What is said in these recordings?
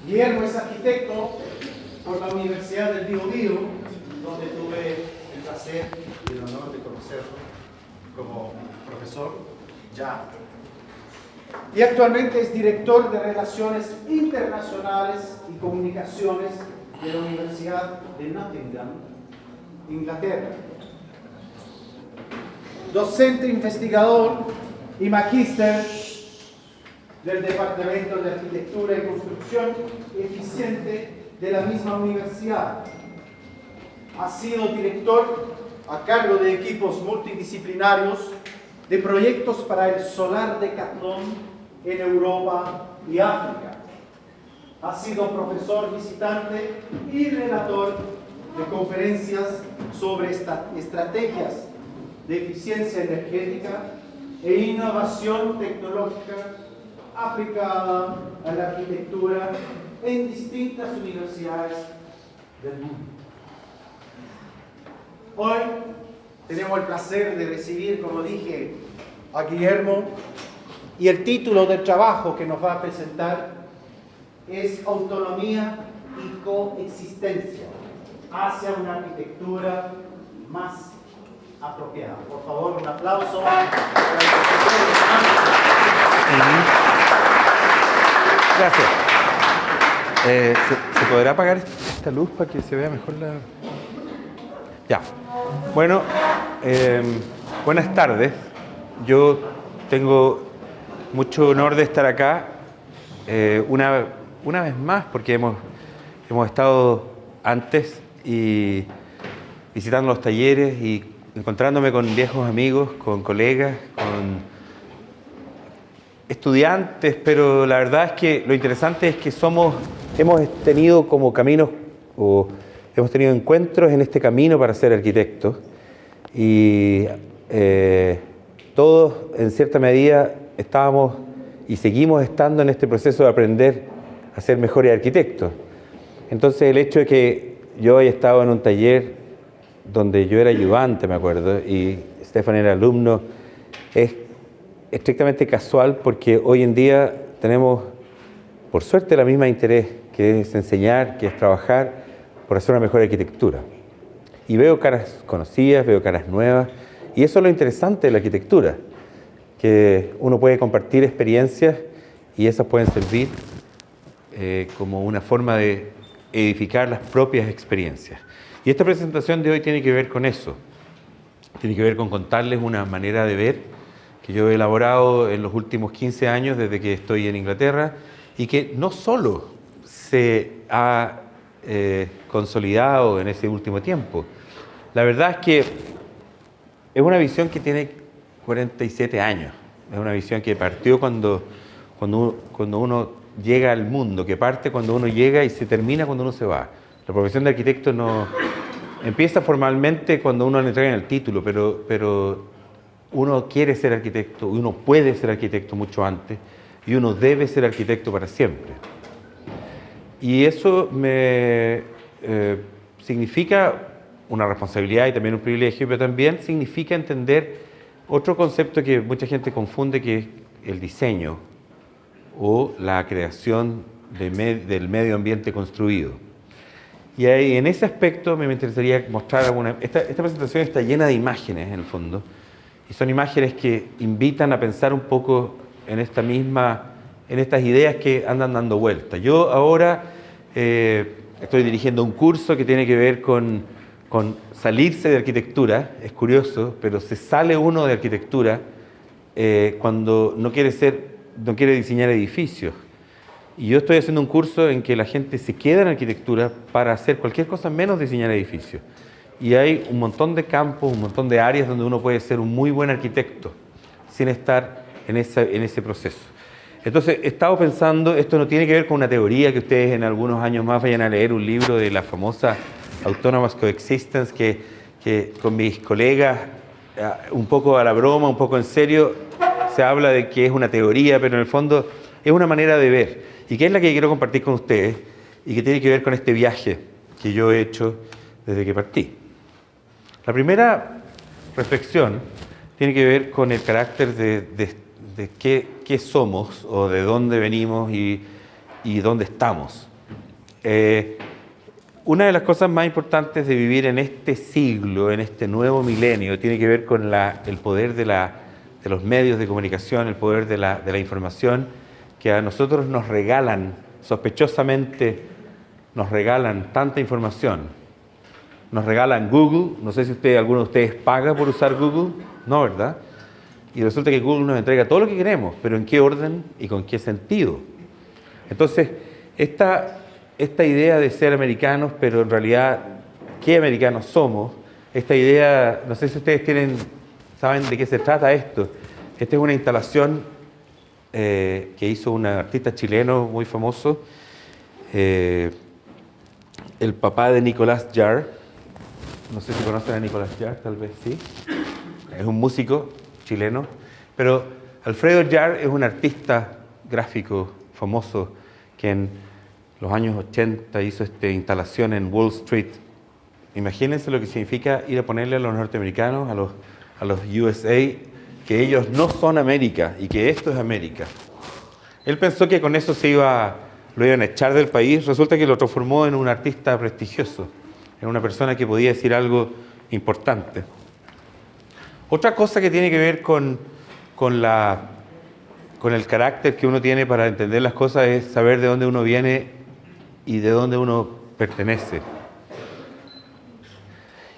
Guillermo es arquitecto por la Universidad del Biobío, donde tuve el placer y el honor de conocerlo como profesor ya. Y actualmente es director de Relaciones Internacionales y Comunicaciones de la Universidad de Nottingham, Inglaterra. Docente investigador y magíster del Departamento de Arquitectura y Construcción Eficiente de la misma universidad. Ha sido director a cargo de equipos multidisciplinarios de proyectos para el Solar Decathlon en Europa y África. Ha sido profesor visitante y relator de conferencias sobre estrategias de eficiencia energética e innovación tecnológica aplicada a la arquitectura en distintas universidades del mundo. Hoy tenemos el placer de recibir, como dije, a Guillermo, y el título del trabajo que nos va a presentar es Autonomía y Coexistencia hacia una arquitectura más apropiada. Por favor, un aplauso para el Gracias. ¿Se podrá apagar esta luz para que se vea mejor la...? Ya. Bueno, buenas tardes. Yo tengo mucho honor de estar acá una vez más, porque hemos estado antes y visitando los talleres y encontrándome con viejos amigos, con colegas, con estudiantes, pero la verdad es que lo interesante es que hemos tenido como caminos, o hemos tenido encuentros en este camino para ser arquitectos, y todos en cierta medida estábamos y seguimos estando en este proceso de aprender a ser mejores arquitectos. Entonces el hecho de que yo haya estado en un taller donde yo era ayudante, me acuerdo, y Stefan era alumno, es estrictamente casual, porque hoy en día tenemos, por suerte, el mismo interés, que es enseñar, que es trabajar por hacer una mejor arquitectura. Y veo caras conocidas, veo caras nuevas, y eso es lo interesante de la arquitectura, que uno puede compartir experiencias y esas pueden servir como una forma de edificar las propias experiencias. Y esta presentación de hoy tiene que ver con eso, tiene que ver con contarles una manera de ver que yo he elaborado en los últimos 15 años desde que estoy en Inglaterra, y que no solo se ha consolidado en ese último tiempo. La verdad es que es una visión que tiene 47 años, es una visión que partió cuando uno llega al mundo, que parte cuando uno llega y se termina cuando uno se va. La profesión de arquitecto no empieza formalmente cuando uno le entrega el título, pero uno quiere ser arquitecto, uno puede ser arquitecto mucho antes, y uno debe ser arquitecto para siempre. Y eso significa una responsabilidad y también un privilegio, pero también significa entender otro concepto que mucha gente confunde, que es el diseño o la creación del medio ambiente construido. Y ahí, en ese aspecto me interesaría mostrar esta presentación está llena de imágenes, en el fondo, y son imágenes que invitan a pensar un poco en estas ideas que andan dando vuelta. Yo ahora estoy dirigiendo un curso que tiene que ver con salirse de arquitectura. Es curioso, pero se sale uno de arquitectura cuando no quiere diseñar edificios. Y yo estoy haciendo un curso en que la gente se queda en arquitectura para hacer cualquier cosa menos diseñar edificios. Y hay un montón de campos, un montón de áreas donde uno puede ser un muy buen arquitecto sin estar en ese proceso. Entonces, he estado pensando, esto no tiene que ver con una teoría, que ustedes en algunos años más vayan a leer un libro de la famosa Autonomous Coexistence, que con mis colegas, un poco a la broma, un poco en serio, se habla de que es una teoría, pero en el fondo es una manera de ver, y que es la que quiero compartir con ustedes, y que tiene que ver con este viaje que yo he hecho desde que partí. La primera reflexión tiene que ver con el carácter de qué somos, o de dónde venimos y dónde estamos. Una de las cosas más importantes de vivir en este siglo, en este nuevo milenio, tiene que ver con el poder de los medios de comunicación, el poder de la información, que a nosotros nos regalan, sospechosamente nos regalan tanta información. Nos regalan Google, no sé si alguno de ustedes paga por usar Google, no, ¿verdad? Y resulta que Google nos entrega todo lo que queremos, pero ¿en qué orden y con qué sentido? Entonces, esta idea de ser americanos, pero en realidad, ¿qué americanos somos? Esta idea, no sé si ustedes saben de qué se trata esto. Esta es una instalación que hizo un artista chileno muy famoso, el papá de Nicolás Jarre. No sé si conocen a Nicolás Jarre, tal vez sí. Es un músico chileno, pero Alfredo Jarre es un artista gráfico famoso que en los años 80 hizo esta instalación en Wall Street. Imagínense lo que significa ir a ponerle a los norteamericanos, a los USA, que ellos no son América y que esto es América. Él pensó que con eso lo iban a echar del país. Resulta que lo transformó en un artista prestigioso, en una persona que podía decir algo importante. Otra cosa que tiene que ver con el carácter que uno tiene para entender las cosas es saber de dónde uno viene y de dónde uno pertenece.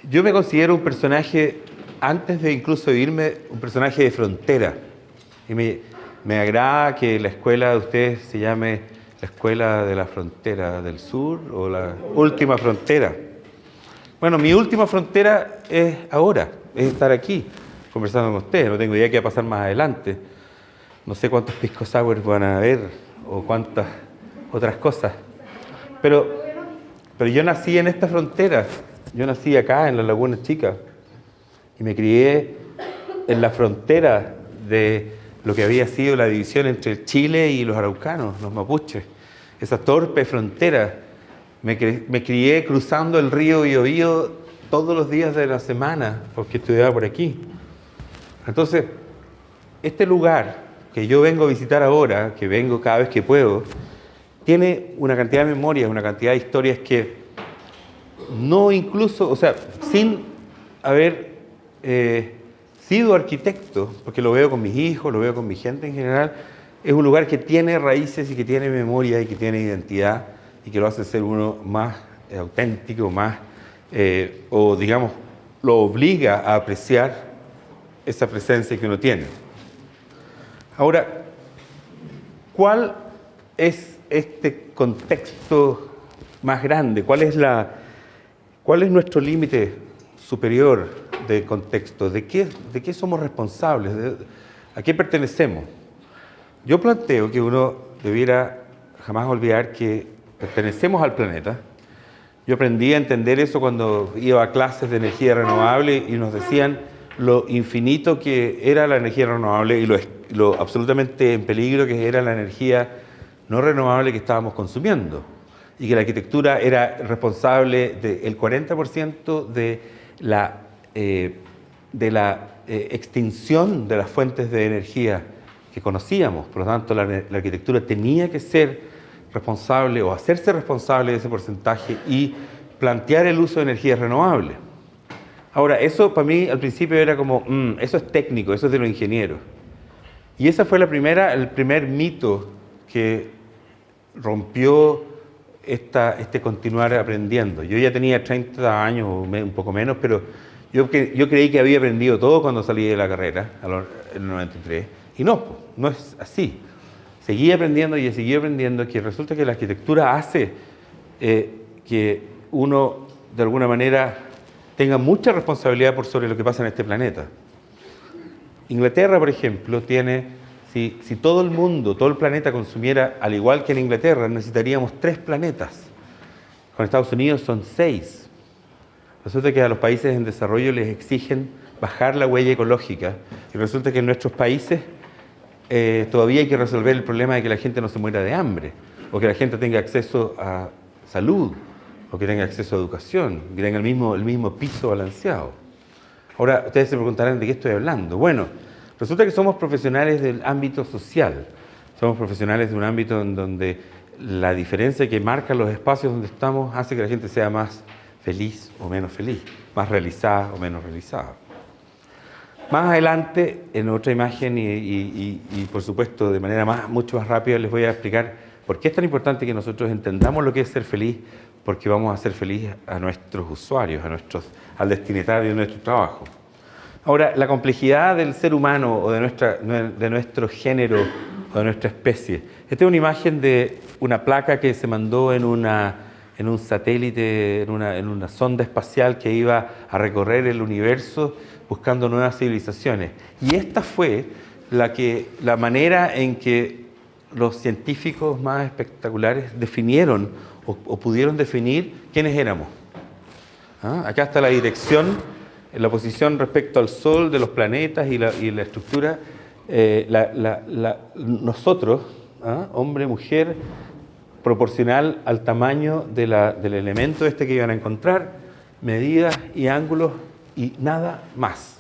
Yo me considero un personaje, antes de incluso irme, un personaje de frontera. Y me agrada que la escuela de ustedes se llame la Escuela de la Frontera del Sur o la Última Frontera. Bueno, mi última frontera es ahora, es estar aquí, conversando con ustedes. No tengo idea qué va a pasar más adelante. No sé cuántos pisco sours van a haber o cuántas otras cosas. Pero yo nací en esta frontera. Yo nací acá, en la Laguna Chica. Y me crié en la frontera de lo que había sido la división entre Chile y los araucanos, los mapuches. Esa torpe frontera. Me crié cruzando el río Biobío todos los días de la semana, porque estudiaba por aquí. Entonces, este lugar que yo vengo a visitar ahora, que vengo cada vez que puedo, tiene una cantidad de memorias, una cantidad de historias que no incluso, o sea, sin haber sido arquitecto, porque lo veo con mis hijos, lo veo con mi gente en general, es un lugar que tiene raíces y que tiene memoria y que tiene identidad y que lo hace ser uno más auténtico, más, o digamos, lo obliga a apreciar esa presencia que uno tiene. Ahora, ¿cuál es este contexto más grande? ¿Cuál es nuestro límite superior de contexto? ¿De qué somos responsables? ¿A qué pertenecemos? Yo planteo que uno debiera jamás olvidar que pertenecemos al planeta. Yo aprendí a entender eso cuando iba a clases de energía renovable y nos decían lo infinito que era la energía renovable y lo absolutamente en peligro que era la energía no renovable que estábamos consumiendo, y que la arquitectura era responsable del 40% de la extinción de las fuentes de energía que conocíamos. Por lo tanto, la arquitectura tenía que ser responsable o hacerse responsable de ese porcentaje y plantear el uso de energías renovables. Ahora, eso para mí al principio era como, eso es técnico, eso es de los ingenieros. Y esa fue el primer mito que rompió este continuar aprendiendo. Yo ya tenía 30 años, o un poco menos, pero yo creí que había aprendido todo cuando salí de la carrera, en el 93, y no es así. Seguí aprendiendo y seguí aprendiendo que resulta que la arquitectura hace que uno, de alguna manera, tenga mucha responsabilidad sobre lo que pasa en este planeta. Inglaterra, por ejemplo, si todo el mundo, todo el planeta consumiera al igual que en Inglaterra, necesitaríamos 3 planetas. Con Estados Unidos son 6. Resulta que a los países en desarrollo les exigen bajar la huella ecológica. Y resulta que en nuestros países todavía hay que resolver el problema de que la gente no se muera de hambre, o que la gente tenga acceso a salud, o que tenga acceso a educación, que tenga el mismo piso balanceado. Ahora, ustedes se preguntarán de qué estoy hablando. Bueno, resulta que somos profesionales del ámbito social. Somos profesionales de un ámbito en donde la diferencia que marcan los espacios donde estamos hace que la gente sea más feliz o menos feliz, más realizada o menos realizada. Más adelante, en otra imagen y por supuesto de manera mucho más rápida, les voy a explicar por qué es tan importante que nosotros entendamos lo que es ser feliz, porque vamos a hacer feliz a nuestros usuarios, al destinatario de nuestro trabajo. Ahora, la complejidad del ser humano o de nuestro género o de nuestra especie. Esta es una imagen de una placa que se mandó en un satélite, en una sonda espacial que iba a recorrer el universo buscando nuevas civilizaciones. Y esta fue la manera en que los científicos más espectaculares definieron o pudieron definir quiénes éramos. ¿Ah? Acá está la dirección, la posición respecto al Sol, de los planetas y la estructura. Nosotros, hombre, mujer, proporcional al tamaño del elemento que iban a encontrar, medidas y ángulos y nada más.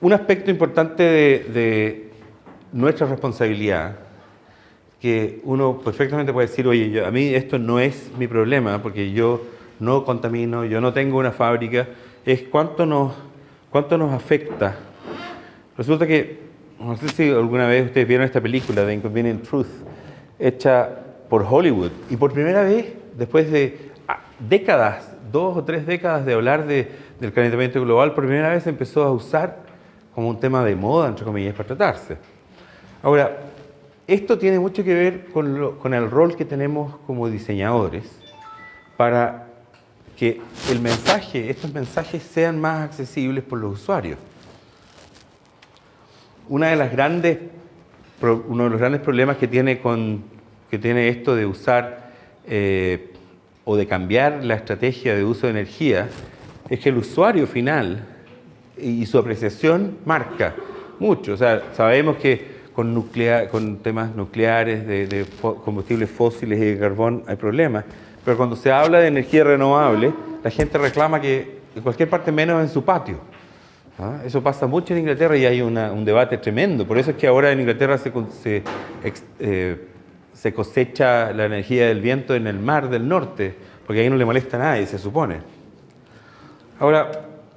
Un aspecto importante de nuestra responsabilidad, que uno perfectamente puede decir, oye, a mí esto no es mi problema, porque yo no contamino, yo no tengo una fábrica, es cuánto nos afecta. Resulta que, no sé si alguna vez ustedes vieron esta película, The Inconvenient Truth, hecha por Hollywood, y por primera vez, después de décadas, 2 o 3 décadas de hablar del calentamiento global, por primera vez se empezó a usar como un tema de moda, entre comillas, para tratarse. Ahora, esto tiene mucho que ver con el rol que tenemos como diseñadores para que estos mensajes sean más accesibles por los usuarios. Uno de los grandes problemas que tiene esto de usar o de cambiar la estrategia de uso de energía es que el usuario final y su apreciación marca mucho. O sea, sabemos que con temas nucleares, de combustibles fósiles y de carbón hay problemas, pero cuando se habla de energía renovable, la gente reclama que en cualquier parte menos en su patio. ¿Ah? Eso pasa mucho en Inglaterra y hay un debate tremendo. Por eso es que ahora en Inglaterra se cosecha la energía del viento en el mar del norte, porque ahí no le molesta a nadie, se supone. Ahora,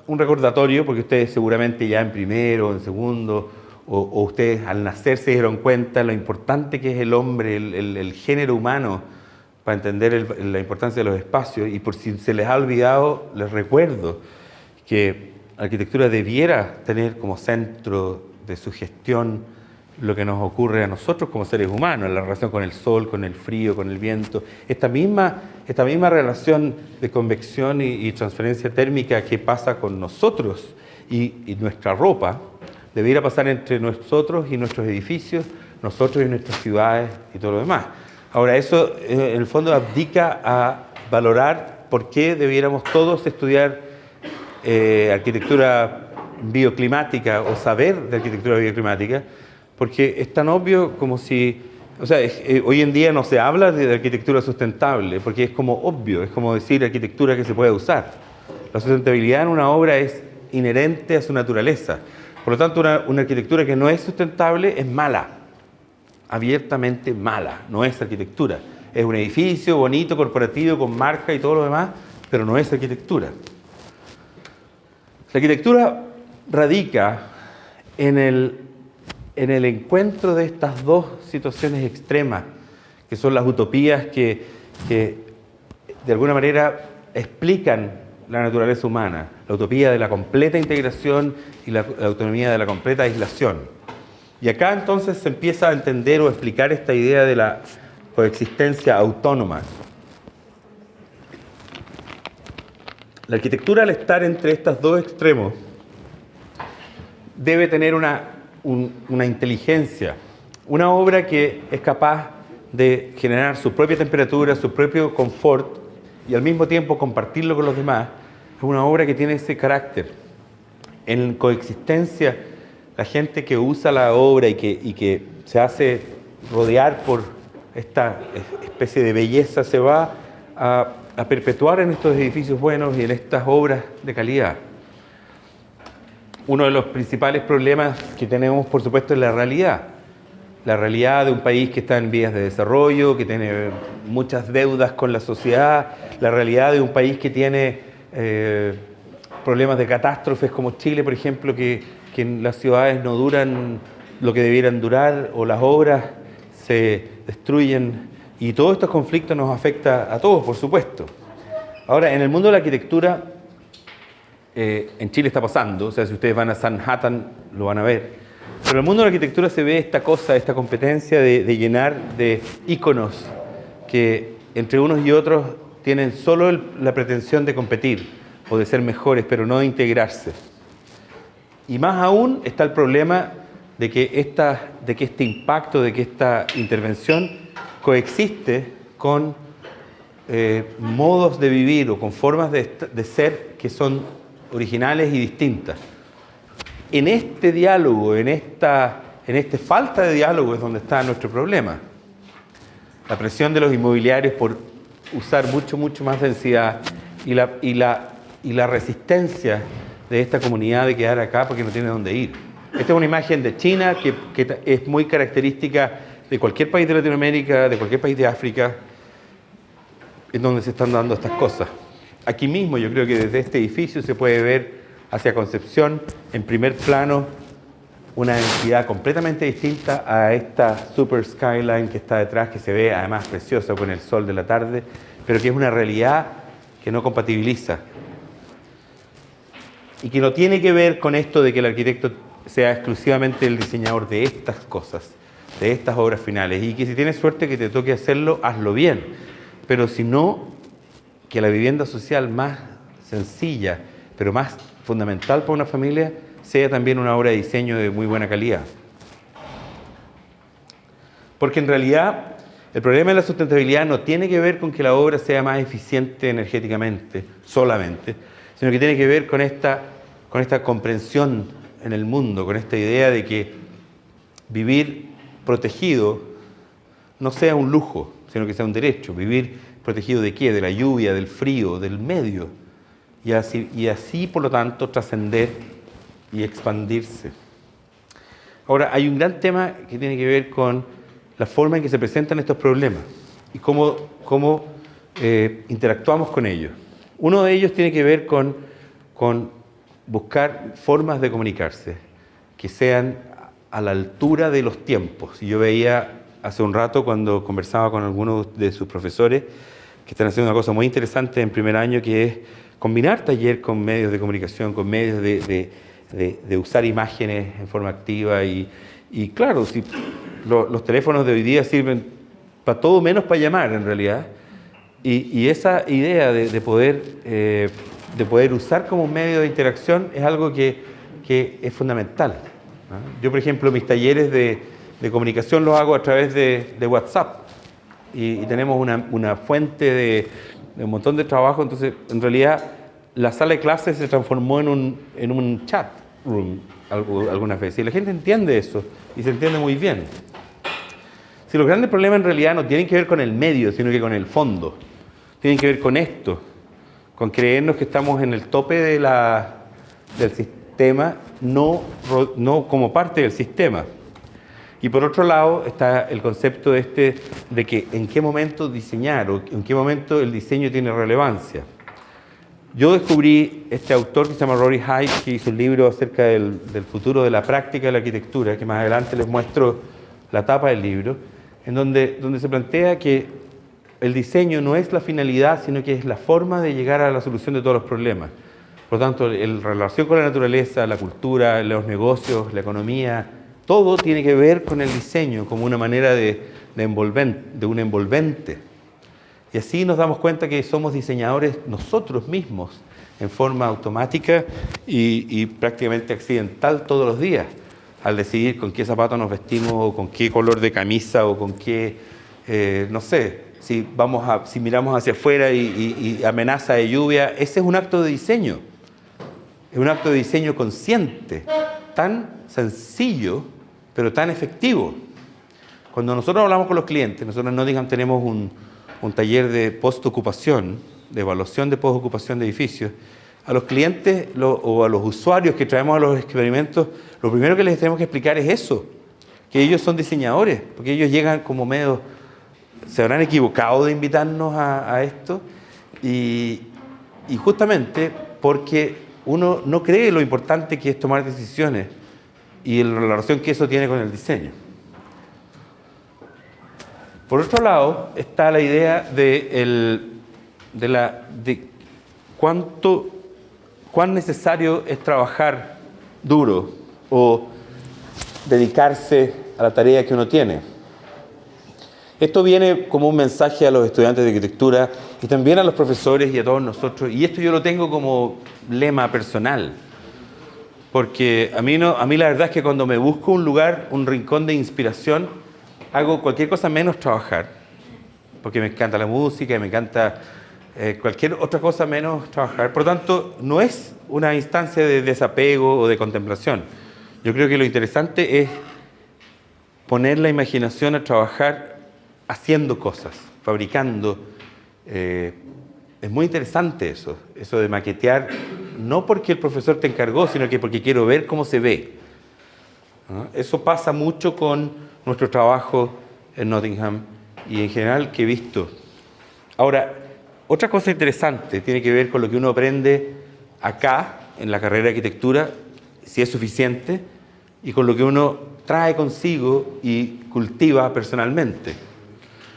un recordatorio, porque ustedes seguramente ya en primero, en segundo, o ustedes al nacer se dieron cuenta lo importante que es el hombre, el género humano, para entender la importancia de los espacios. Y por si se les ha olvidado, les recuerdo que la arquitectura debiera tener como centro de su gestión lo que nos ocurre a nosotros como seres humanos, la relación con el sol, con el frío, con el viento. Esta misma relación de convección y transferencia térmica que pasa con nosotros y nuestra ropa, debiera pasar entre nosotros y nuestros edificios, nosotros y nuestras ciudades y todo lo demás. Ahora, eso en el fondo abdica a valorar por qué debiéramos todos estudiar arquitectura bioclimática o saber de arquitectura bioclimática, porque es tan obvio como si... O sea, hoy en día no se habla de arquitectura sustentable, porque es como obvio, es como decir arquitectura que se puede usar. La sustentabilidad en una obra es inherente a su naturaleza. Por lo tanto, una arquitectura que no es sustentable es mala, abiertamente mala, no es arquitectura. Es un edificio bonito, corporativo, con marca y todo lo demás, pero no es arquitectura. La arquitectura radica en el encuentro de estas dos situaciones extremas, que son las utopías que de alguna manera explican la naturaleza humana, la utopía de la completa integración y la autonomía de la completa aislación. Y acá entonces se empieza a entender o explicar esta idea de la coexistencia autónoma. La arquitectura, al estar entre estos dos extremos, debe tener una inteligencia, una obra que es capaz de generar su propia temperatura, su propio confort y al mismo tiempo compartirlo con los demás. Es una obra que tiene ese carácter. En coexistencia, la gente que usa la obra y que se hace rodear por esta especie de belleza se va a perpetuar en estos edificios buenos y en estas obras de calidad. Uno de los principales problemas que tenemos, por supuesto, es la realidad. la realidad de un país que está en vías de desarrollo, que tiene muchas deudas con la sociedad, la realidad de un país que tiene problemas de catástrofes como Chile, por ejemplo, que en las ciudades no duran lo que debieran durar, o las obras se destruyen, y todos estos conflictos nos afectan a todos, por supuesto. Ahora, en el mundo de la arquitectura, en Chile está pasando, o sea, si ustedes van a Manhattan lo van a ver, pero en el mundo de la arquitectura se ve esta cosa, esta competencia de llenar de íconos que entre unos y otros tienen solo la pretensión de competir o de ser mejores, pero no de integrarse. Y más aún está el problema de que este impacto, de que esta intervención coexiste con modos de vivir o con formas de ser que son originales y distintas. En este diálogo, en esta falta de diálogo es donde está nuestro problema. La presión de los inmobiliarios por usar mucho más densidad y la resistencia de esta comunidad de quedar acá porque no tiene dónde ir. Esta es una imagen de China que es muy característica de cualquier país de Latinoamérica, de cualquier país de África, en donde se están dando estas cosas. Aquí mismo yo creo que desde este edificio se puede ver hacia Concepción, en primer plano, una densidad completamente distinta a esta super skyline que está detrás, que se ve además preciosa con el sol de la tarde, pero que es una realidad que no compatibiliza. Y que no tiene que ver con esto de que el arquitecto sea exclusivamente el diseñador de estas cosas, de estas obras finales, y que si tienes suerte que te toque hacerlo, hazlo bien. Pero si no, que la vivienda social más sencilla, pero más fundamental para una familia, sea también una obra de diseño de muy buena calidad. Porque en realidad el problema de la sustentabilidad no tiene que ver con que la obra sea más eficiente energéticamente, solamente, sino que tiene que ver con esta comprensión en el mundo, con esta idea de que vivir protegido no sea un lujo, sino que sea un derecho. Vivir protegido ¿de qué? De la lluvia, del frío, del medio. Y así, por lo tanto, trascender y expandirse. Ahora, hay un gran tema que tiene que ver con la forma en que se presentan estos problemas y cómo interactuamos con ellos. Uno de ellos tiene que ver con buscar formas de comunicarse que sean a la altura de los tiempos. Y yo veía hace un rato cuando conversaba con algunos de sus profesores que están haciendo una cosa muy interesante en primer año, que es combinar taller con medios de comunicación, con medios de usar imágenes en forma activa y claro, si los teléfonos de hoy día sirven para todo menos para llamar en realidad, y esa idea de poder usar como medio de interacción es algo que es fundamental, ¿no? Yo, por ejemplo, mis talleres de comunicación los hago a través de WhatsApp y tenemos una fuente de un montón de trabajo. Entonces, en realidad, la sala de clases se transformó en un chat room algunas veces. Y la gente entiende eso y se entiende muy bien. Si los grandes problemas en realidad no tienen que ver con el medio, sino que con el fondo. Tienen que ver con esto, con creernos que estamos en el tope del sistema, no como parte del sistema. Y por otro lado está el concepto de que en qué momento diseñar o en qué momento el diseño tiene relevancia. Yo descubrí este autor que se llama Rory Hyde, que hizo un libro acerca del futuro de la práctica de la arquitectura, que más adelante les muestro la tapa del libro, en donde se plantea que el diseño no es la finalidad, sino que es la forma de llegar a la solución de todos los problemas. Por lo tanto, la relación con la naturaleza, la cultura, los negocios, la economía, todo tiene que ver con el diseño como una manera de un envolvente. Y así nos damos cuenta que somos diseñadores nosotros mismos en forma automática y prácticamente accidental todos los días, al decidir con qué zapatos nos vestimos o con qué color de camisa o con qué, no sé, si miramos hacia afuera y amenaza de lluvia. Ese es un acto de diseño. Es un acto de diseño consciente, tan sencillo, pero tan efectivo. Cuando nosotros hablamos con los clientes, nosotros no tenemos un taller de postocupación, de evaluación de postocupación de edificios. A los clientes o a los usuarios que traemos a los experimentos, lo primero que les tenemos que explicar es eso. que ellos son diseñadores, porque ellos llegan como medio, se habrán equivocado de invitarnos a esto, y justamente porque uno no cree lo importante que es tomar decisiones y la relación que eso tiene con el diseño. Por otro lado, está la idea de cuán necesario es trabajar duro o dedicarse a la tarea que uno tiene. Esto viene como un mensaje a los estudiantes de arquitectura y también a los profesores y a todos nosotros, y esto yo lo tengo como lema personal, porque a mí la verdad es que cuando me busco un lugar, un rincón de inspiración, hago cualquier cosa menos trabajar, porque me encanta la música, me encanta cualquier otra cosa menos trabajar. Por lo tanto, no es una instancia de desapego o de contemplación. Yo creo que lo interesante es poner la imaginación a trabajar haciendo cosas, fabricando. Es muy interesante eso de maquetear, no porque el profesor te encargó, sino que porque quiero ver cómo se ve. ¿No? Eso pasa mucho con nuestro trabajo en Nottingham y en general que he visto. Ahora, otra cosa interesante tiene que ver con lo que uno aprende acá, en la carrera de arquitectura, si es suficiente, y con lo que uno trae consigo y cultiva personalmente.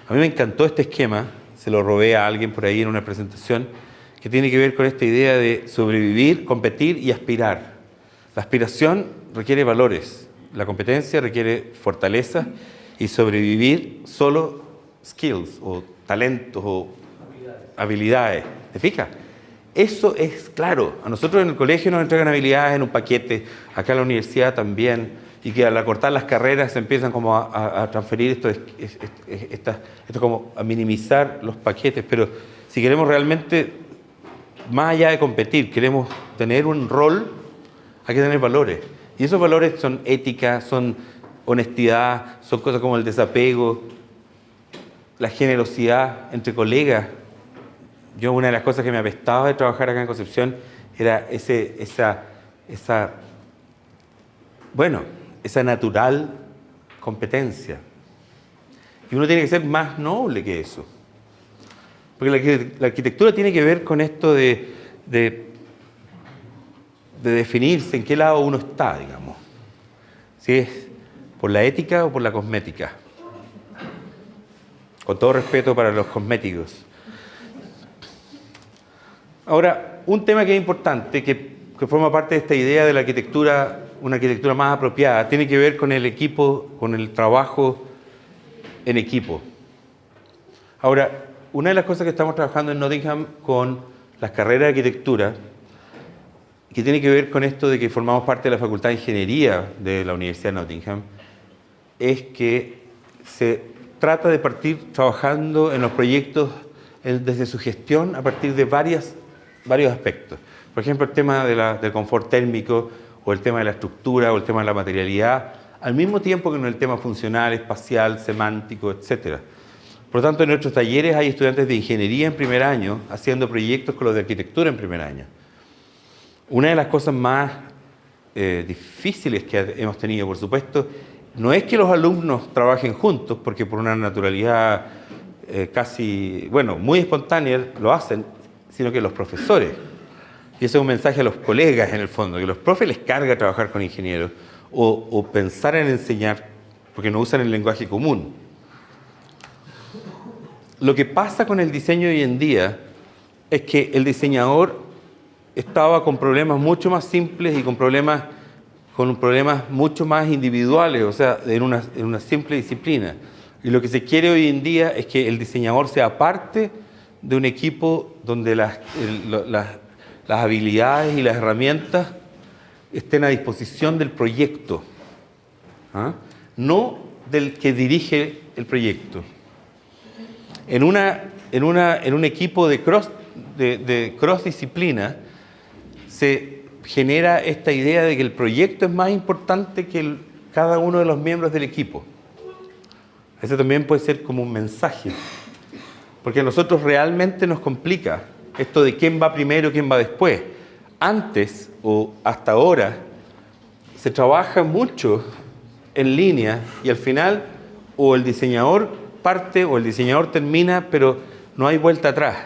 A mí me encantó este esquema, se lo robé a alguien por ahí en una presentación, que tiene que ver con esta idea de sobrevivir, competir y aspirar. La aspiración requiere valores, la competencia requiere fortaleza y sobrevivir solo skills o talentos o habilidades. ¿Te fijas? Eso es claro. A nosotros en el colegio nos entregan habilidades en un paquete, acá en la universidad también, y que al acortar las carreras se empiezan como a transferir esto como a minimizar los paquetes. Pero si queremos realmente, más allá de competir, queremos tener un rol, hay que tener valores. Y esos valores son ética, son honestidad, son cosas como el desapego, la generosidad entre colegas. Yo, una de las cosas que me apestaba de trabajar acá en Concepción era esa natural competencia. Y uno tiene que ser más noble que eso. Porque la arquitectura tiene que ver con esto de definirse en qué lado uno está, digamos. Si es por la ética o por la cosmética. Con todo respeto para los cosméticos. Ahora, un tema que es importante, que forma parte de esta idea de la arquitectura, una arquitectura más apropiada, tiene que ver con el equipo, con el trabajo en equipo. Ahora, una de las cosas que estamos trabajando en Nottingham con las carreras de arquitectura, que tiene que ver con esto de que formamos parte de la Facultad de Ingeniería de la Universidad de Nottingham, es que se trata de partir trabajando en los proyectos desde su gestión a partir de varios aspectos. Por ejemplo, el tema del confort térmico, o el tema de la estructura, o el tema de la materialidad, al mismo tiempo que en el tema funcional, espacial, semántico, etc. Por lo tanto, en nuestros talleres hay estudiantes de ingeniería en primer año haciendo proyectos con los de arquitectura en primer año. Una de las cosas más difíciles que hemos tenido, por supuesto, no es que los alumnos trabajen juntos, porque por una naturalidad muy espontánea lo hacen, sino que los profesores. Y ese es un mensaje a los colegas, en el fondo, que a los profes les carga trabajar con ingenieros o pensar en enseñar, porque no usan el lenguaje común. Lo que pasa con el diseño hoy en día es que el diseñador estaba con problemas mucho más simples y con problemas mucho más individuales, o sea, en una simple disciplina. Y lo que se quiere hoy en día es que el diseñador sea parte de un equipo donde las habilidades y las herramientas estén a disposición del proyecto, no del que dirige el proyecto. En un equipo de cross disciplina se genera esta idea de que el proyecto es más importante que cada uno de los miembros del equipo. Ese también puede ser como un mensaje, porque a nosotros realmente nos complica esto de quién va primero, quién va después. Antes o hasta ahora se trabaja mucho en línea y al final o el diseñador parte o el diseñador termina, pero no hay vuelta atrás.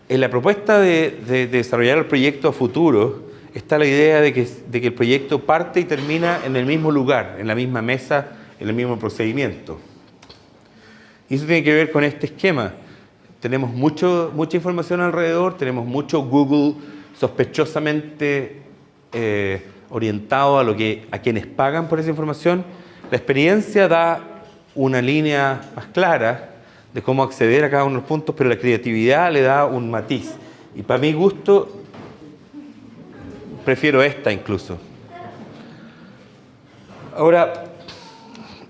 En la propuesta de desarrollar el proyecto a futuro está la idea de que el proyecto parte y termina en el mismo lugar, en la misma mesa, en el mismo procedimiento. Y eso tiene que ver con este esquema. Tenemos mucha información alrededor, tenemos mucho Google sospechosamente orientado a quienes pagan por esa información. La experiencia da una línea más clara de cómo acceder a cada uno de los puntos, pero la creatividad le da un matiz. Y para mi gusto, prefiero esta incluso. Ahora,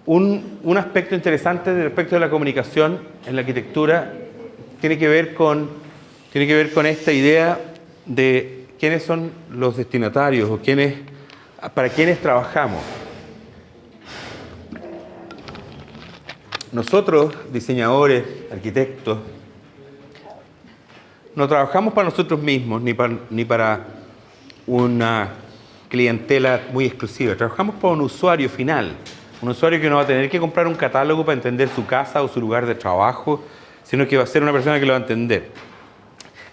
un aspecto interesante respecto de la comunicación en la arquitectura tiene que ver con esta idea de quiénes son los destinatarios o para quiénes trabajamos. Nosotros, diseñadores, arquitectos, no trabajamos para nosotros mismos ni para una clientela muy exclusiva. Trabajamos para un usuario final, un usuario que no va a tener que comprar un catálogo para entender su casa o su lugar de trabajo, sino que va a ser una persona que lo va a entender.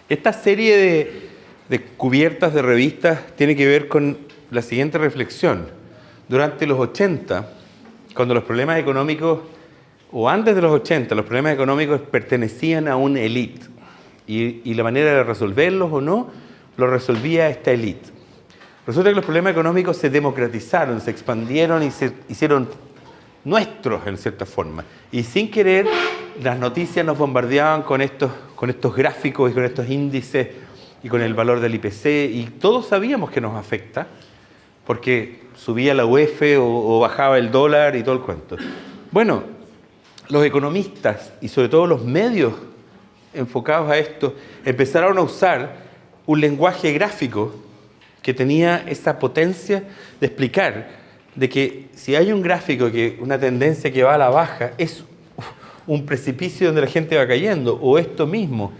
Esta serie de cubiertas de revistas tiene que ver con la siguiente reflexión. Durante los 80, cuando los problemas económicos, o antes de los 80, los problemas económicos pertenecían a una élite. Y la manera de resolverlos o no, lo resolvía esta élite. Resulta que los problemas económicos se democratizaron, se expandieron y se hicieron nuestros en cierta forma. Y sin querer, las noticias nos bombardeaban con estos gráficos y con estos índices y con el valor del IPC. Y todos sabíamos que nos afecta, porque subía la UEF o bajaba el dólar y todo el cuento. Bueno, los economistas y sobre todo los medios enfocados a esto empezaron a usar un lenguaje gráfico que tenía esa potencia de explicar de que si hay un gráfico, una tendencia que va a la baja, es un precipicio donde la gente va cayendo, o esto mismo.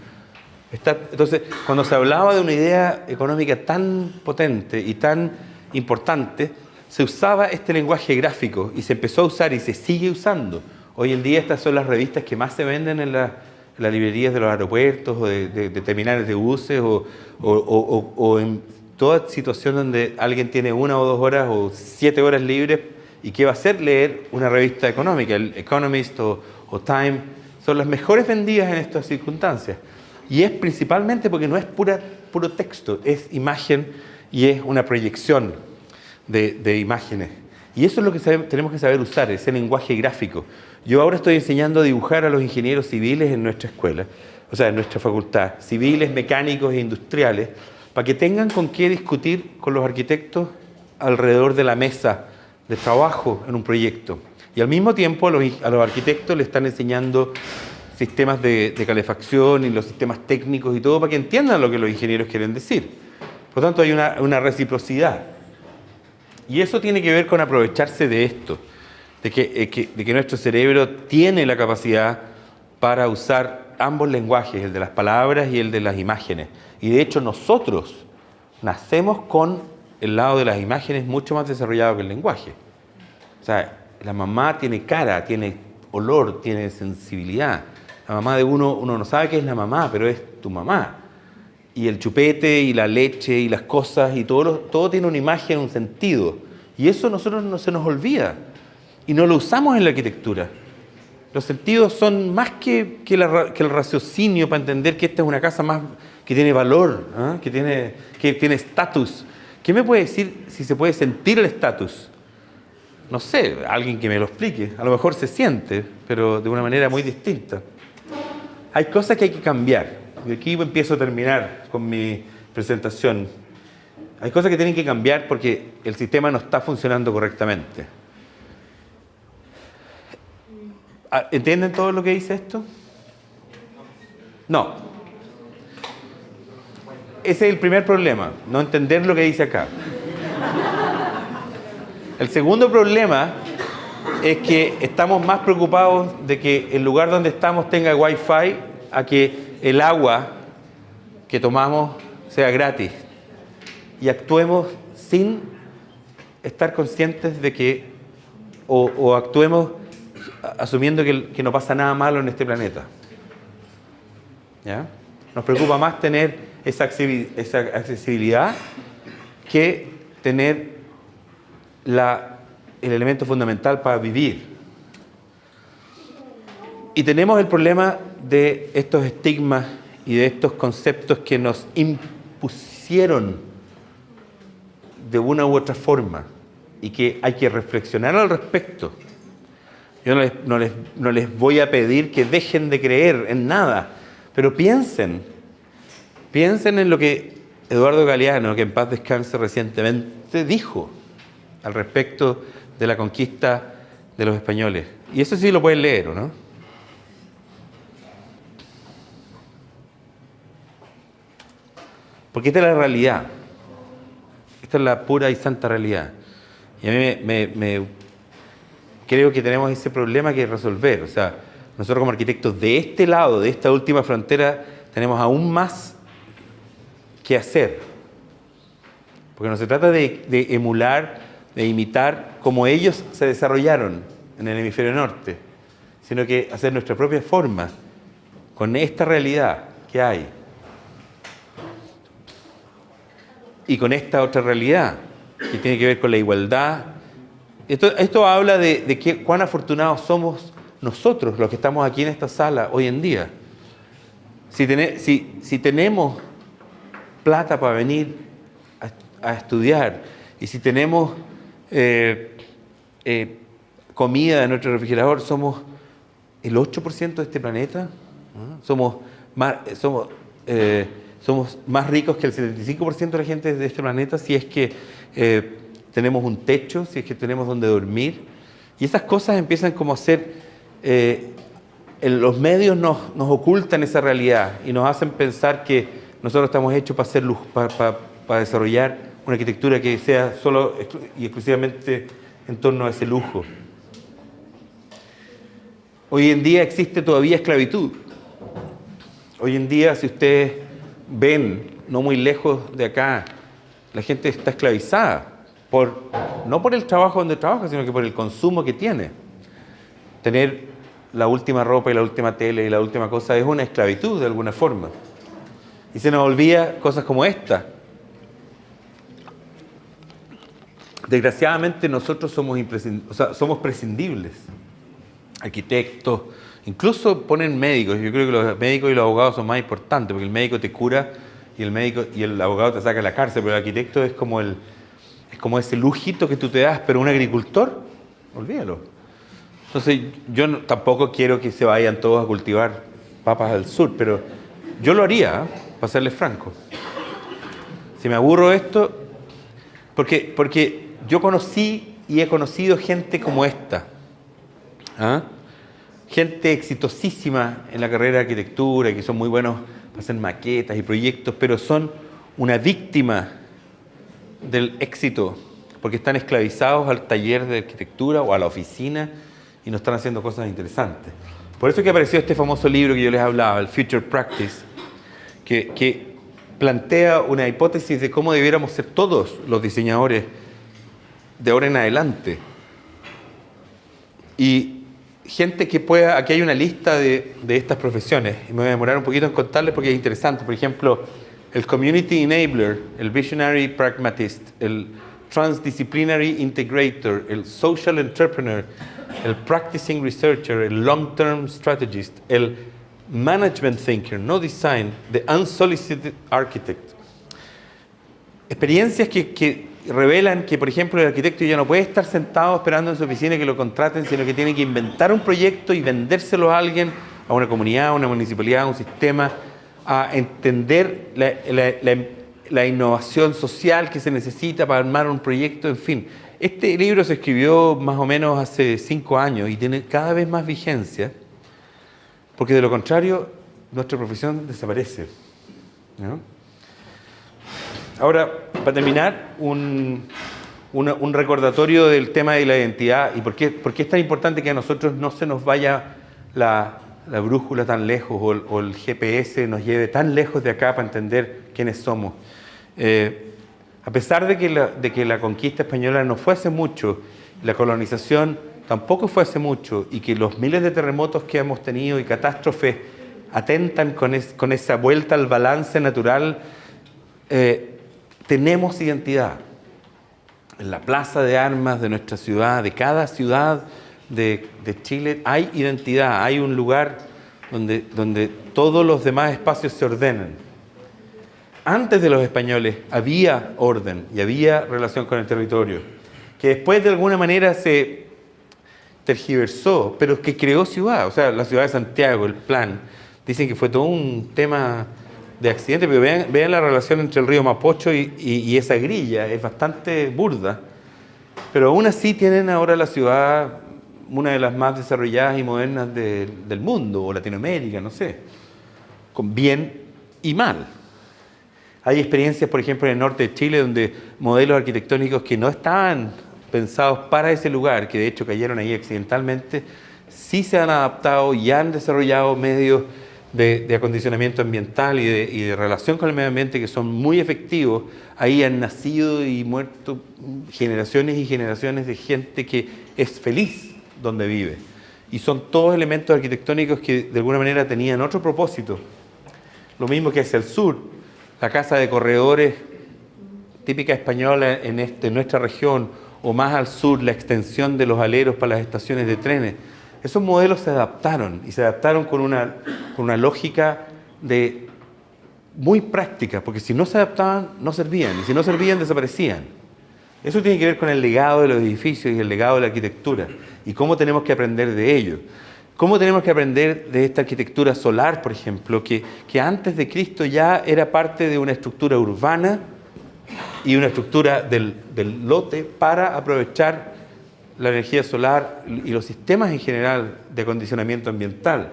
Entonces, cuando se hablaba de una idea económica tan potente y tan importante, se usaba este lenguaje gráfico y se empezó a usar y se sigue usando. Hoy en día estas son las revistas que más se venden en las librerías de los aeropuertos o de terminales de buses o en toda situación donde alguien tiene 1 o 2 horas o 7 horas libres y ¿qué va a hacer? Leer una revista económica. El Economist o Time son las mejores vendidas en estas circunstancias. Y es principalmente porque no es puro texto, es imagen y es una proyección de imágenes. Y eso es lo que tenemos que saber usar, ese lenguaje gráfico. Yo ahora estoy enseñando a dibujar a los ingenieros civiles en nuestra escuela, o sea, en nuestra facultad, civiles, mecánicos e industriales, para que tengan con qué discutir con los arquitectos alrededor de la mesa de trabajo en un proyecto. Y al mismo tiempo a los arquitectos les están enseñando sistemas de calefacción y los sistemas técnicos y todo para que entiendan lo que los ingenieros quieren decir. Por lo tanto, hay una reciprocidad. Y eso tiene que ver con aprovecharse de esto, de que nuestro cerebro tiene la capacidad para usar ambos lenguajes, el de las palabras y el de las imágenes. Y de hecho nosotros nacemos con el lado de las imágenes mucho más desarrollado que el lenguaje. O sea, la mamá tiene cara, tiene olor, tiene sensibilidad. La mamá de uno no sabe qué es la mamá, pero es tu mamá. Y el chupete y la leche y las cosas y todo tiene una imagen, un sentido. Y eso a nosotros no se nos olvida. Y no lo usamos en la arquitectura. Los sentidos son más que el raciocinio para entender que esta es una casa más que tiene valor, ¿eh? que tiene estatus. ¿Qué me puede decir si se puede sentir el estatus? No sé, alguien que me lo explique. A lo mejor se siente, pero de una manera muy distinta. Hay cosas que hay que cambiar. Y aquí empiezo a terminar con mi presentación. Hay cosas que tienen que cambiar porque el sistema no está funcionando correctamente. ¿Entienden todo lo que dice esto? No. Ese es el primer problema, no entender lo que dice acá. El segundo problema es que estamos más preocupados de que el lugar donde estamos tenga Wi-Fi a que el agua que tomamos sea gratis y actuemos sin estar conscientes de que, o actuemos asumiendo que no pasa nada malo en este planeta. ¿Ya? Nos preocupa más tener esa accesibilidad que tener el elemento fundamental para vivir. Y tenemos el problema de estos estigmas y de estos conceptos que nos impusieron de una u otra forma y que hay que reflexionar al respecto. Yo no les voy a pedir que dejen de creer en nada, pero piensen en lo que Eduardo Galeano, que en paz descanse, recientemente dijo al respecto de la conquista de los españoles. Y eso sí lo pueden leer, ¿o no? Porque esta es la realidad. Esta es la pura y santa realidad. Y a mí creo que tenemos ese problema que resolver. O sea, nosotros como arquitectos de este lado, de esta última frontera, tenemos aún más que hacer. Porque no se trata de emular, de imitar cómo ellos se desarrollaron en el hemisferio norte, sino que hacer nuestra propia forma con esta realidad que hay. Y con esta otra realidad que tiene que ver con la igualdad. Esto habla de cuán afortunados somos nosotros, los que estamos aquí en esta sala hoy en día. Si tenemos plata para venir a estudiar y si tenemos comida en nuestro refrigerador, somos el 8% de este planeta. ¿No? Somos más ricos que el 75% de la gente de este planeta si es que tenemos un techo, si es que tenemos donde dormir. Y esas cosas empiezan como a ser... los medios nos ocultan esa realidad y nos hacen pensar que nosotros estamos hechos para hacer luz, para desarrollar una arquitectura que sea solo y exclusivamente en torno a ese lujo. Hoy en día existe todavía esclavitud. Hoy en día, si ustedes ven, no muy lejos de acá, la gente está esclavizada, no por el trabajo donde trabaja, sino que por el consumo que tiene. Tener la última ropa y la última tele y la última cosa es una esclavitud de alguna forma. Y se nos olvida cosas como esta. Desgraciadamente nosotros somos prescindibles. Arquitectos, incluso ponen médicos. Yo creo que los médicos y los abogados son más importantes, porque el médico te cura y el abogado te saca de la cárcel, pero el arquitecto es como ese lujito que tú te das, pero un agricultor, olvídalo. Entonces, yo tampoco quiero que se vayan todos a cultivar papas al sur, pero yo lo haría, para serles franco. Si me aburro esto, porque yo conocí y he conocido gente como esta. ¿Ah? Gente exitosísima en la carrera de arquitectura, que son muy buenos para hacer maquetas y proyectos, pero son una víctima del éxito, porque están esclavizados al taller de arquitectura o a la oficina y no están haciendo cosas interesantes. Por eso que apareció este famoso libro que yo les hablaba, el Future Practice, que plantea una hipótesis de cómo debiéramos ser todos los diseñadores de ahora en adelante. Y gente que pueda, aquí hay una lista de estas profesiones, y me voy a demorar un poquito en contarles porque es interesante. Por ejemplo, el Community Enabler, el Visionary Pragmatist, el Transdisciplinary Integrator, el Social Entrepreneur, el Practicing Researcher, el Long Term Strategist, el Management Thinker, No Design, the Unsolicited Architect. Experiencias que revelan que, por ejemplo, el arquitecto ya no puede estar sentado esperando en su oficina que lo contraten, sino que tiene que inventar un proyecto y vendérselo a alguien, a una comunidad, a una municipalidad, a un sistema, a entender la innovación social que se necesita para armar un proyecto, en fin. Este libro se escribió más o menos hace 5 años y tiene cada vez más vigencia, porque de lo contrario, nuestra profesión desaparece, ¿no? Ahora, para terminar, un recordatorio del tema de la identidad y por qué es tan importante que a nosotros no se nos vaya la brújula tan lejos o el GPS nos lleve tan lejos de acá para entender quiénes somos. A pesar de que la conquista española no fue hace mucho, la colonización tampoco fue hace mucho, y que los miles de terremotos que hemos tenido y catástrofes atentan con esa vuelta al balance natural, tenemos identidad. En la plaza de armas de nuestra ciudad, de cada ciudad de Chile, hay identidad, hay un lugar donde todos los demás espacios se ordenan. Antes de los españoles había orden y había relación con el territorio, que después de alguna manera se tergiversó, pero que creó ciudad. O sea, la ciudad de Santiago, el plan, dicen que fue todo un tema de accidente, pero vean la relación entre el río Mapocho y esa grilla, es bastante burda, pero aún así tienen ahora la ciudad una de las más desarrolladas y modernas del mundo, o Latinoamérica, no sé, con bien y mal. Hay experiencias, por ejemplo, en el norte de Chile, donde modelos arquitectónicos que no estaban pensados para ese lugar, que de hecho cayeron ahí accidentalmente, sí se han adaptado y han desarrollado medios de acondicionamiento ambiental y de relación con el medio ambiente que son muy efectivos. Ahí han nacido y muerto generaciones y generaciones de gente que es feliz donde vive. Y son todos elementos arquitectónicos que de alguna manera tenían otro propósito. Lo mismo que hacia el sur. La casa de corredores típica española en nuestra región, o más al sur, la extensión de los aleros para las estaciones de trenes. Esos modelos se adaptaron, y se adaptaron con una lógica muy práctica, porque si no se adaptaban, no servían, y si no servían, desaparecían. Eso tiene que ver con el legado de los edificios y el legado de la arquitectura, y cómo tenemos que aprender de ello. ¿Cómo tenemos que aprender de esta arquitectura solar, por ejemplo, que antes de Cristo ya era parte de una estructura urbana y una estructura del lote para aprovechar la energía solar y los sistemas en general de acondicionamiento ambiental?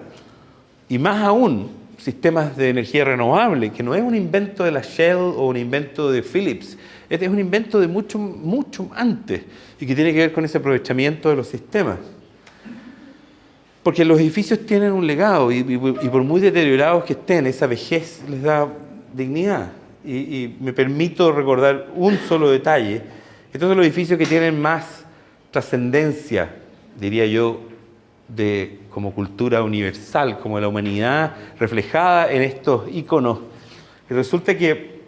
Y más aún, sistemas de energía renovable, que no es un invento de la Shell o un invento de Philips, este es un invento de mucho, mucho antes, y que tiene que ver con ese aprovechamiento de los sistemas. Porque los edificios tienen un legado, y por muy deteriorados que estén, esa vejez les da dignidad. Y me permito recordar un solo detalle. Estos son los edificios que tienen más trascendencia, diría yo, como cultura universal, como la humanidad reflejada en estos íconos. Y resulta que,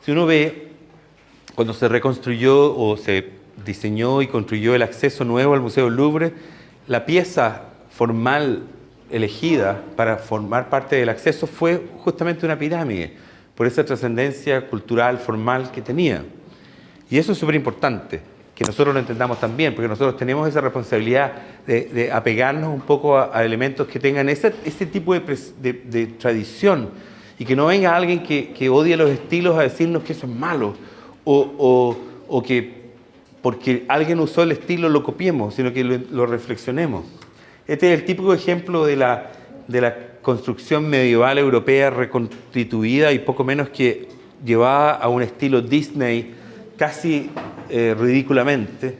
si uno ve, cuando se reconstruyó o se diseñó y construyó el acceso nuevo al Museo del Louvre, la pieza formal elegida para formar parte del acceso fue justamente una pirámide, por esa trascendencia cultural formal que tenía. Y eso es súper importante, que nosotros lo entendamos también, porque nosotros tenemos esa responsabilidad de apegarnos un poco a elementos que tengan ese tipo de tradición, y que no venga alguien que odie los estilos a decirnos que eso es malo, o que porque alguien usó el estilo lo copiemos, sino que lo reflexionemos. Este es el típico ejemplo de la construcción medieval europea reconstituida y poco menos que llevada a un estilo Disney casi ridículamente.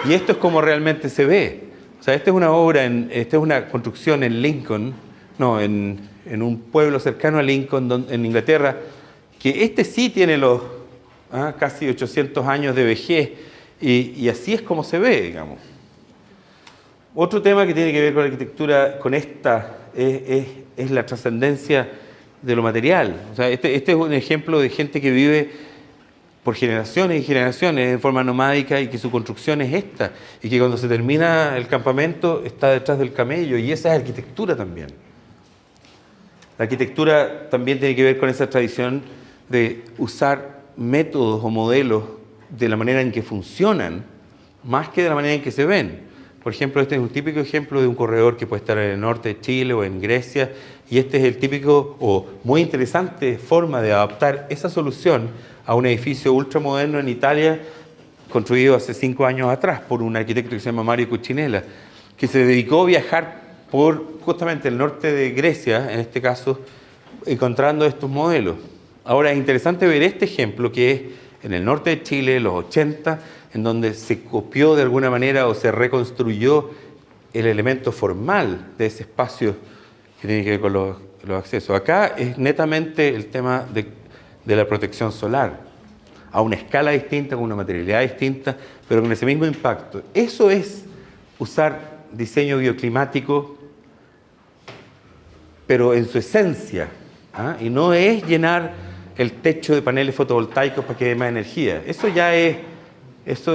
Y esto es como realmente se ve. O sea, esta es una obra, esta es una construcción en Lincoln, en un pueblo cercano a Lincoln, en Inglaterra, que este sí tiene los casi 800 años de vejez, y así es como se ve, digamos. Otro tema que tiene que ver con la arquitectura, con esta, es la trascendencia de lo material. O sea, este es un ejemplo de gente que vive por generaciones y generaciones en forma nomádica, y que su construcción es esta, y que cuando se termina el campamento está detrás del camello, y esa es arquitectura también. La arquitectura también tiene que ver con esa tradición de usar métodos o modelos de la manera en que funcionan, más que de la manera en que se ven. Por ejemplo, este es un típico ejemplo de un corredor que puede estar en el norte de Chile o en Grecia, y este es el típico o muy interesante forma de adaptar esa solución a un edificio ultramoderno en Italia, construido hace 5 años atrás por un arquitecto que se llama Mario Cucinella, que se dedicó a viajar por justamente el norte de Grecia, en este caso, encontrando estos modelos. Ahora es interesante ver este ejemplo, que es en el norte de Chile, los 80, en donde se copió de alguna manera o se reconstruyó el elemento formal de ese espacio que tiene que ver con los accesos. Acá es netamente el tema de la protección solar. a una escala distinta, con una materialidad distinta, pero con ese mismo impacto. Eso es usar diseño bioclimático, pero en su esencia, ¿ah? Y no es llenar el techo de paneles fotovoltaicos para que dé más energía. Eso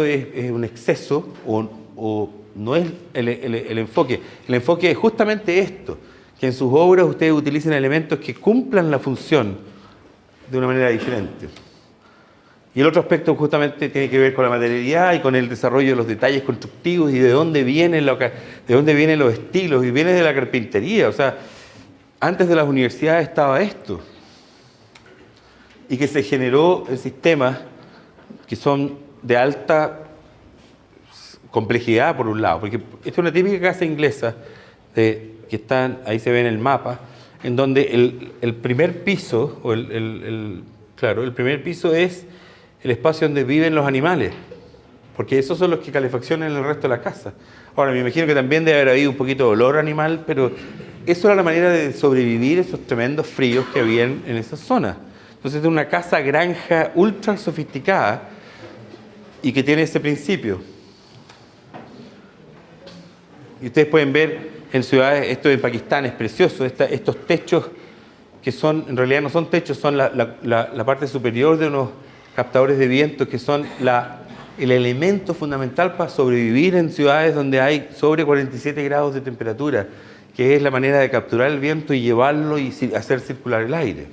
es un exceso o no es el enfoque. El enfoque es justamente esto, que en sus obras ustedes utilicen elementos que cumplan la función de una manera diferente. Y el otro aspecto justamente tiene que ver con la materialidad y con el desarrollo de los detalles constructivos y de dónde vienen los estilos, y viene de la carpintería. O sea, antes de las universidades estaba esto, y que se generó en sistemas que son de alta complejidad por un lado, porque esta es una típica casa inglesa que están, ahí se ve en el mapa, en donde el primer piso, o el primer piso es el espacio donde viven los animales, porque esos son los que calefaccionan el resto de la casa. Ahora, me imagino que también debe haber habido un poquito de olor animal, pero eso era la manera de sobrevivir esos tremendos fríos que habían en esa zona. Entonces es una casa granja ultra sofisticada y que tiene ese principio. Y ustedes pueden ver en ciudades, esto en Pakistán es precioso, estos techos que son, en realidad no son techos, son la parte superior de unos captadores de viento que son el elemento fundamental para sobrevivir en ciudades donde hay sobre 47 grados de temperatura, que es la manera de capturar el viento y llevarlo y hacer circular el aire.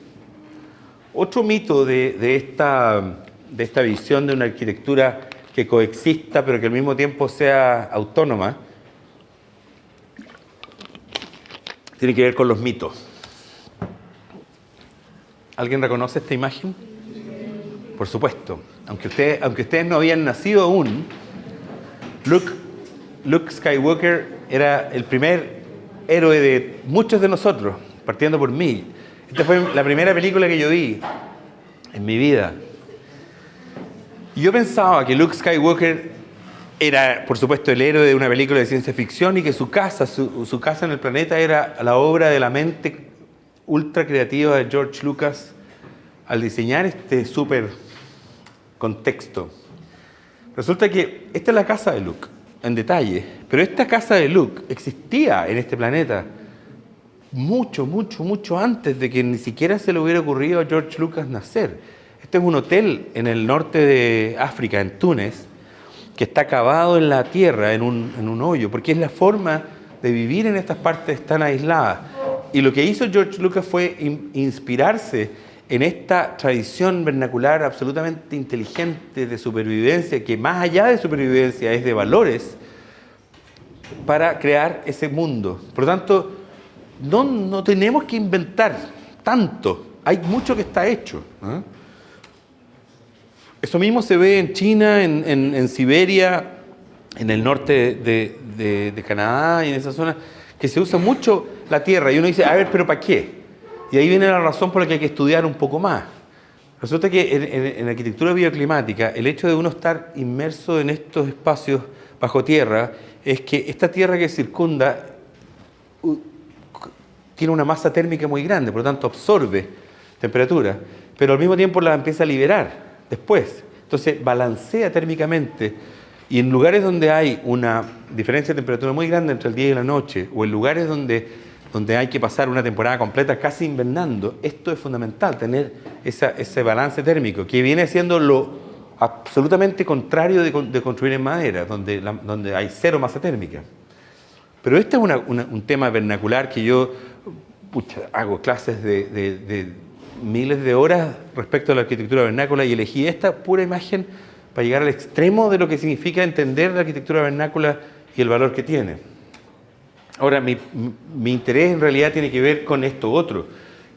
Otro mito de esta visión de una arquitectura que coexista pero que al mismo tiempo sea autónoma tiene que ver con los mitos. ¿Alguien reconoce esta imagen? Por supuesto. Aunque ustedes no habían nacido aún, Luke Skywalker era el primer héroe de muchos de nosotros, partiendo por mí. Esta fue la primera película que yo vi en mi vida. Y yo pensaba que Luke Skywalker era, por supuesto, el héroe de una película de ciencia ficción y que su casa en el planeta era la obra de la mente ultra creativa de George Lucas al diseñar este súper contexto. Resulta que esta es la casa de Luke, en detalle, pero esta casa de Luke existía en este planeta mucho antes de que ni siquiera se le hubiera ocurrido a George Lucas nacer. Este es un hotel en el norte de África, en Túnez, que está cavado en la tierra, en un hoyo, porque es la forma de vivir en estas partes tan aisladas. Y lo que hizo George Lucas fue inspirarse en esta tradición vernacular absolutamente inteligente de supervivencia, que más allá de supervivencia es de valores, para crear ese mundo. Por lo tanto, no tenemos que inventar tanto, hay mucho que está hecho, ¿eh? Eso mismo se ve en China, en Siberia, en el norte de Canadá y en esa zona, que se usa mucho la tierra. Y uno dice, a ver, ¿pero para qué? Y ahí viene la razón por la que hay que estudiar un poco más. Resulta que en arquitectura bioclimática, el hecho de uno estar inmerso en estos espacios bajo tierra, es que esta tierra que circunda tiene una masa térmica muy grande, por lo tanto absorbe temperatura, pero al mismo tiempo la empieza a liberar después. Entonces balancea térmicamente, y en lugares donde hay una diferencia de temperatura muy grande entre el día y la noche, o en lugares donde hay que pasar una temporada completa casi invernando, esto es fundamental, tener ese balance térmico, que viene siendo lo absolutamente contrario de construir en madera, donde hay cero masa térmica. Pero este es un tema vernacular que yo hago clases de miles de horas respecto a la arquitectura vernácula, y elegí esta pura imagen para llegar al extremo de lo que significa entender la arquitectura vernácula y el valor que tiene. Ahora, mi interés en realidad tiene que ver con esto otro,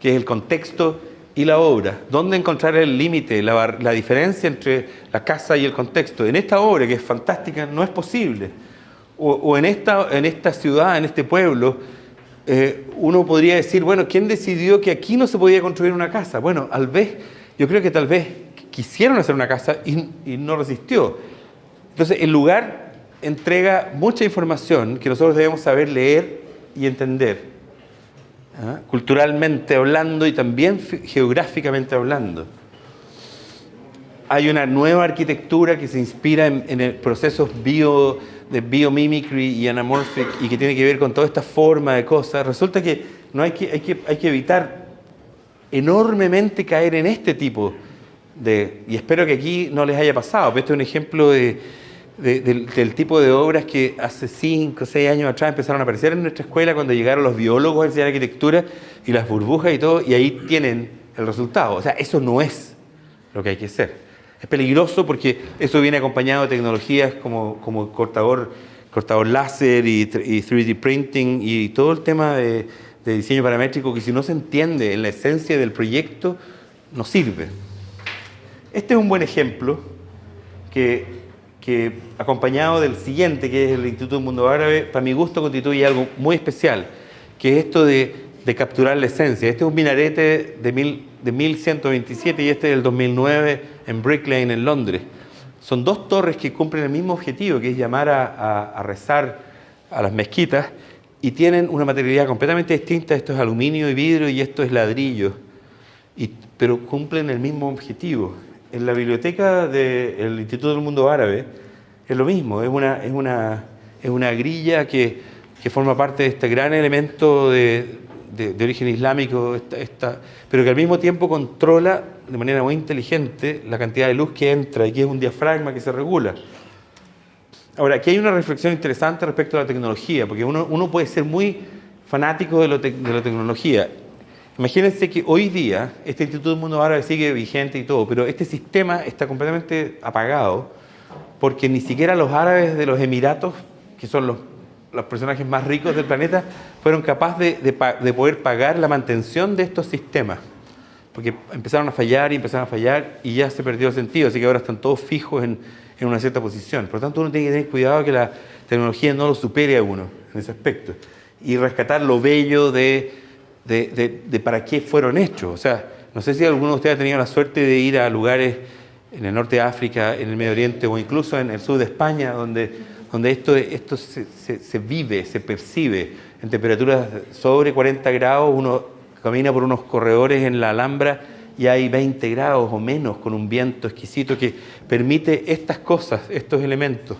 que es el contexto y la obra. ¿Dónde encontrar el límite, la diferencia entre la casa y el contexto? En esta obra, que es fantástica, no es posible. O en esta ciudad, en este pueblo, uno podría decir, bueno, ¿quién decidió que aquí no se podía construir una casa? Bueno, yo creo que tal vez quisieron hacer una casa y no resistió. Entonces, el lugar entrega mucha información que nosotros debemos saber leer y entender, ¿ah? Culturalmente hablando y también geográficamente hablando. hay una nueva arquitectura que se inspira en el procesos de biomimicry y anamorphic y que tiene que ver con toda esta forma de cosas. Resulta que no hay que evitar enormemente caer en este tipo y espero que aquí no les haya pasado, pero este es un ejemplo del tipo de obras que hace 5 o 6 años atrás empezaron a aparecer en nuestra escuela cuando llegaron los biólogos a enseñar arquitectura y las burbujas y todo, y ahí tienen el resultado. O sea, eso no es lo que hay que hacer. Es peligroso porque eso viene acompañado de tecnologías como cortador láser y 3D printing y todo el tema de diseño paramétrico que si no se entiende en la esencia del proyecto, no sirve. Este es un buen ejemplo que acompañado del siguiente, que es el Instituto del Mundo Árabe, para mi gusto constituye algo muy especial, que es esto de capturar la esencia. Este es un minarete de 1127 y este es del 2009 en Brick Lane, en Londres. Son dos torres que cumplen el mismo objetivo, que es llamar a rezar a las mezquitas, y tienen una materialidad completamente distinta. Esto es aluminio y vidrio y esto es ladrillo, pero cumplen el mismo objetivo. En la biblioteca del Instituto del Mundo Árabe es lo mismo, es una grilla que forma parte de este gran elemento de origen islámico, pero que al mismo tiempo controla de manera muy inteligente la cantidad de luz que entra y que es un diafragma que se regula. Ahora, aquí hay una reflexión interesante respecto a la tecnología, porque uno puede ser muy fanático de la tecnología. Imagínense que hoy día este Instituto del Mundo Árabe sigue vigente y todo, pero este sistema está completamente apagado porque ni siquiera los árabes de los Emiratos, que son los personajes más ricos del planeta, fueron capaces de poder pagar la mantención de estos sistemas. Porque empezaron a fallar y ya se perdió el sentido, así que ahora están todos fijos en una cierta posición. Por lo tanto, uno tiene que tener cuidado que la tecnología no lo supere a uno en ese aspecto y rescatar lo bello de para qué fueron hechos. O sea, no sé si alguno de ustedes ha tenido la suerte de ir a lugares en el norte de África, en el Medio Oriente o incluso en el sur de España, donde esto se vive, se percibe en temperaturas sobre 40 grados. Uno camina por unos corredores en la Alhambra y hay 20 grados o menos con un viento exquisito que permite estas cosas, estos elementos.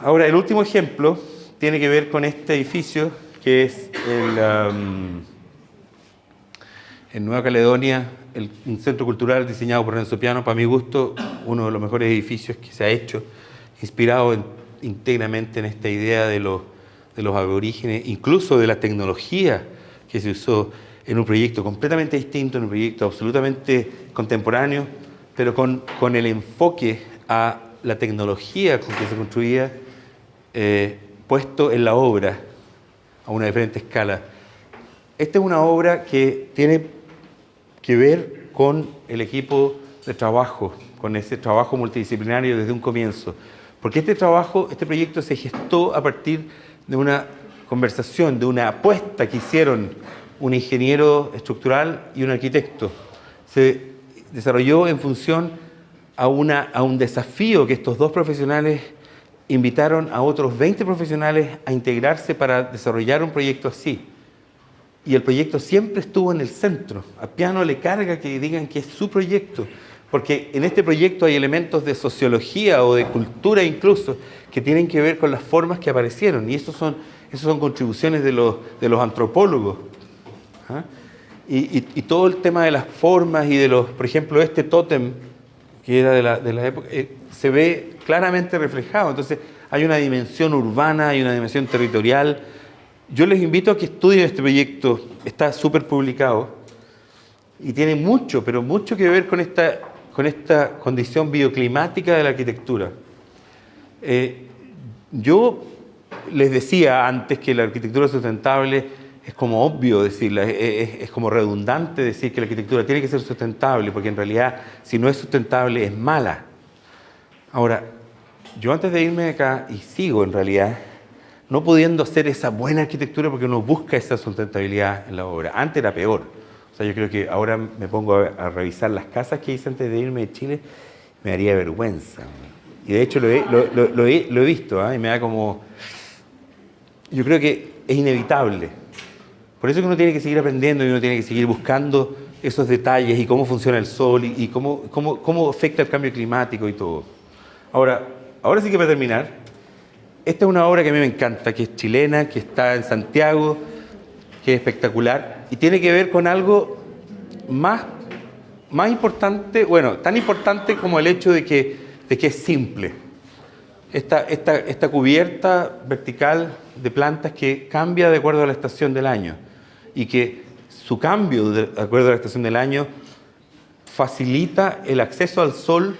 Ahora, el último ejemplo tiene que ver con este edificio que es en Nueva Caledonia, un centro cultural diseñado por Renzo Piano, para mi gusto, uno de los mejores edificios que se ha hecho, inspirado íntegramente en esta idea de los aborígenes, incluso de la tecnología que se usó en un proyecto completamente distinto, en un proyecto absolutamente contemporáneo, pero con el enfoque a la tecnología con que se construía, puesto en la obra a una diferente escala. Esta es una obra que tiene que ver con el equipo de trabajo, con ese trabajo multidisciplinario desde un comienzo. Porque este proyecto se gestó a partir de una conversación, de una apuesta que hicieron un ingeniero estructural y un arquitecto. Se desarrolló en función a un desafío que estos dos profesionales invitaron a otros 20 profesionales a integrarse para desarrollar un proyecto así. Y el proyecto siempre estuvo en el centro. A Piano le carga que digan que es su proyecto, porque en este proyecto hay elementos de sociología o de cultura incluso que tienen que ver con las formas que aparecieron, y esos son contribuciones de los antropólogos. ¿Ah? Y todo el tema de las formas y por ejemplo, este tótem que era de la época, se ve claramente reflejado. Entonces, hay una dimensión urbana, hay una dimensión territorial. Yo les invito a que estudien este proyecto, está súper publicado y tiene mucho, pero mucho que ver con esta condición bioclimática de la arquitectura. Yo les decía antes que la arquitectura sustentable es como obvio decirla, es como redundante decir que la arquitectura tiene que ser sustentable, porque en realidad si no es sustentable es mala. Ahora, yo antes de irme de acá, y sigo en realidad, no pudiendo hacer esa buena arquitectura porque uno busca esa sustentabilidad en la obra. Antes era peor. O sea, yo creo que ahora me pongo a revisar las casas que hice antes de irme de Chile, me daría vergüenza. Y de hecho lo he visto, y me da como... Yo creo que es inevitable. Por eso que uno tiene que seguir aprendiendo y uno tiene que seguir buscando esos detalles y cómo funciona el sol y cómo afecta el cambio climático y todo. Ahora sí que para terminar, esta es una obra que a mí me encanta, que es chilena, que está en Santiago, que es espectacular y tiene que ver con algo más importante, bueno, tan importante como el hecho de que es simple. Esta cubierta vertical de plantas que cambia de acuerdo a la estación del año y que su cambio de acuerdo a la estación del año facilita el acceso al sol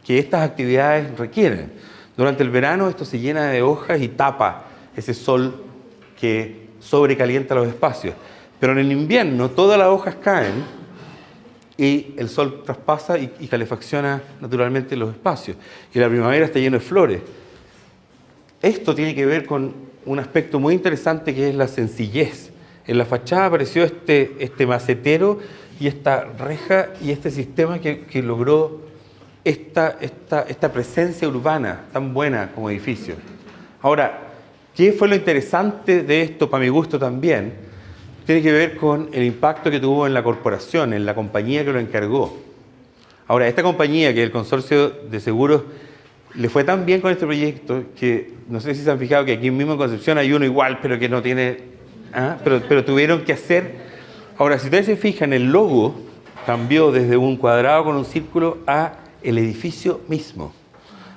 que estas actividades requieren. Durante el verano esto se llena de hojas y tapa ese sol que sobrecalienta los espacios. Pero en el invierno todas las hojas caen y el sol traspasa y calefacciona naturalmente los espacios. Y la primavera está lleno de flores. Esto tiene que ver con un aspecto muy interesante que es la sencillez. En la fachada apareció este macetero y esta reja y este sistema que logró esta presencia urbana tan buena como edificio. Ahora, ¿qué fue lo interesante de esto para mi gusto también? Tiene que ver con el impacto que tuvo en la corporación, en la compañía que lo encargó. Ahora, esta compañía, que es el Consorcio de Seguros, le fue tan bien con este proyecto que, no sé si se han fijado que aquí mismo en Concepción hay uno igual, pero que no tiene... Pero tuvieron que hacer... Ahora, si ustedes se fijan, el logo cambió desde un cuadrado con un círculo a el edificio mismo.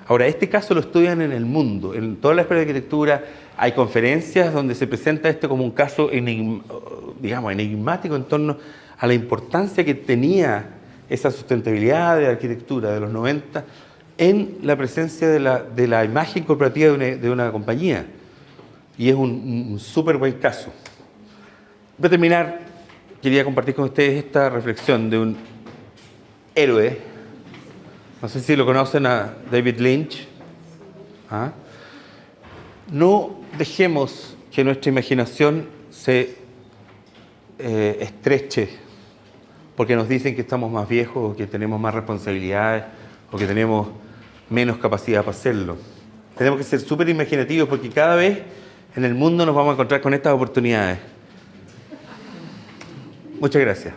Ahora, este caso lo estudian en el mundo, en toda la escuela de arquitectura. Hay conferencias donde se presenta esto como un caso enigmático en torno a la importancia que tenía esa sustentabilidad de la arquitectura de los 90 en la presencia de la imagen corporativa de una compañía. Y es un súper buen caso. Para terminar, quería compartir con ustedes esta reflexión de un héroe. No sé si lo conocen, a David Lynch. No dejemos que nuestra imaginación se estreche porque nos dicen que estamos más viejos o que tenemos más responsabilidades o que tenemos menos capacidad para hacerlo. Tenemos que ser súper imaginativos porque cada vez en el mundo nos vamos a encontrar con estas oportunidades. Muchas gracias.